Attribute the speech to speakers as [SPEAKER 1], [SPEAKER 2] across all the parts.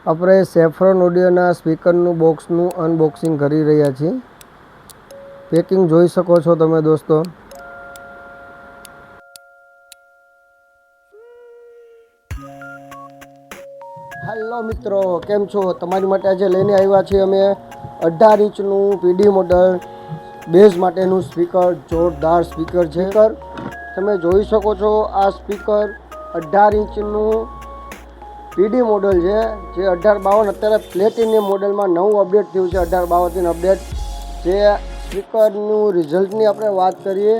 [SPEAKER 1] આપણે saffron ઓડિયોના સ્પીકરનું બોક્સનું unboxing કરી રહ્યા છીએ. પેકિંગ જોઈ શકો છો તમે દોસ્તો. હેલો મિત્રો, કેમ છો? તમારી માટે આજે લઈને આવ્યા છીએ અમે 18 ઇંચનું પીડી મોડલ બેઝ માટેનું સ્પીકર. જોરદાર સ્પીકર છે. તમે જોઈ શકો છો આ સ્પીકર 18 ઇંચનું પીડી મોડલ છે, જે 1852 અત્યારે પ્લેટિનિયમ મોડલમાં નવું અપડેટ થયું છે. 1852 અપડેટ. જે સ્પીકરનું રિઝલ્ટની આપણે વાત કરીએ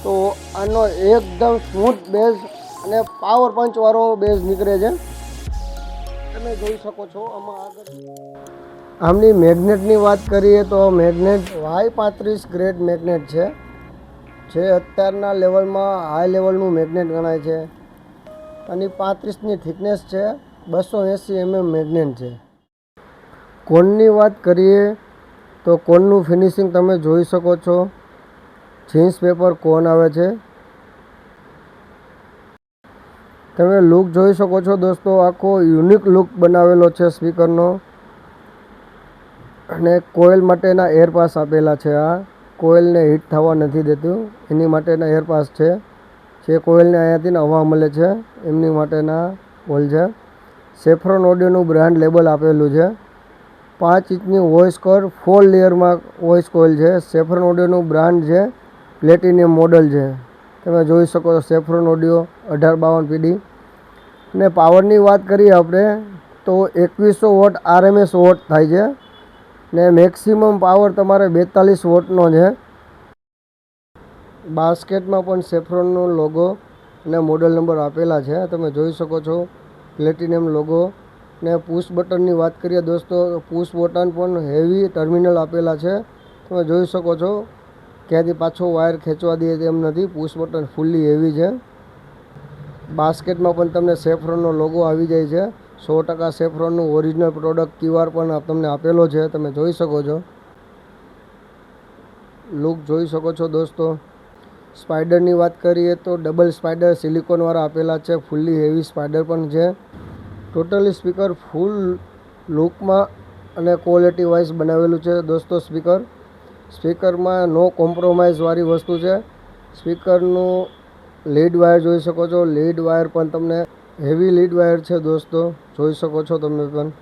[SPEAKER 1] તો આનો એકદમ સ્મૂથ બેઝ અને પાવર પંચવાળો બેઝ નીકળે છે. તમે જોઈ શકો છો આમાં આગળ આમની મેગ્નેટની વાત કરીએ તો મેગ્નેટ Y35 ગ્રેડ મેગ્નેટ છે, જે અત્યારના લેવલમાં હાઈ લેવલનું મેગ્નેટ ગણાય છે. આની 35ની થિકનેસ છે, 280 મેગ્નેટ છે. કોનની વાત કરીએ તો કોનનું ફિનિશિંગ તમે જોઈ શકો છો. જીન્સ પેપર કોન આવે છે. તમે લુક જોઈ શકો છો દોસ્તો. આખો યુનિક લુક બનાવેલો છે સ્પીકરનો. અને કોઇલ માટેના એરપાસ આપેલા છે. આ કોઇલને હીટ થવા નથી દેતું એની માટેના એરપાસ છે. જે કોઇલને અહીંયાથી હવા મળે છે એમની માટેના કોઇલ છે. સેફ્રોન ઓડિયોનું બ્રાન્ડ લેબલ આપેલું છે. 5 ઇંચની વોઇસ કોર 4 લેયરમાં વોઇસ કોઇલ છે. સેફ્રોન ઓડિયોનું બ્રાન્ડ છે, પ્લેટિનિયમ મોડલ છે. તમે જોઈ શકો છો સેફ્રોન ઓડિયો 1852 પીડી. અને પાવરની વાત કરીએ આપણે તો 2100 વોટ RMS વોટ થાય છે. ને મેક્સિમમ પાવર તમારે 42 વોટનો છે. બાસ્કેટમાં પણ સેફ્રોનનો લોગો અને મોડલ નંબર આપેલા છે. તમે જોઈ શકો છો પ્લેટિનિયમ લોગો. ને પુશ બટનની વાત કરીએ દોસ્તો, પુશ બટન પણ હેવી ટર્મિનલ આપેલા છે. તમે જોઈ શકો છો ક્યાંથી પાછો વાયર ખેંચવા દે તેમ નથી. પુશ બટન ફૂલ્લી હેવી છે. બાસ્કેટમાં પણ તમને સેફ્રોનનો લોગો આવી જાય છે. 100% સેફ્રોનનું ઓરિજિનલ પ્રોડક્ટ QR પણ તમને આપેલો છે. તમે જોઈ શકો છો. લુક જોઈ શકો છો દોસ્તો. સ્પાઈડરની વાત કરીએ તો ડબલ સ્પાઈડર સિલિકોનવાળા આપેલા છે. ફૂલ્લી હેવી સ્પાઈડર પણ છે. ટોટલી સ્પીકર ફૂલ લુકમાં અને ક્વોલિટી વાઇઝ બનાવેલું છે દોસ્તો સ્પીકર. સ્પીકરમાં નો કોમ્પ્રોમાઇઝ વાળી વસ્તુ છે. સ્પીકરનું લીડ વાયર જોઈ શકો છો. લીડ વાયર પણ તમને હેવી લીડ વાયર છે દોસ્તો, જોઈ શકો છો તમે પણ.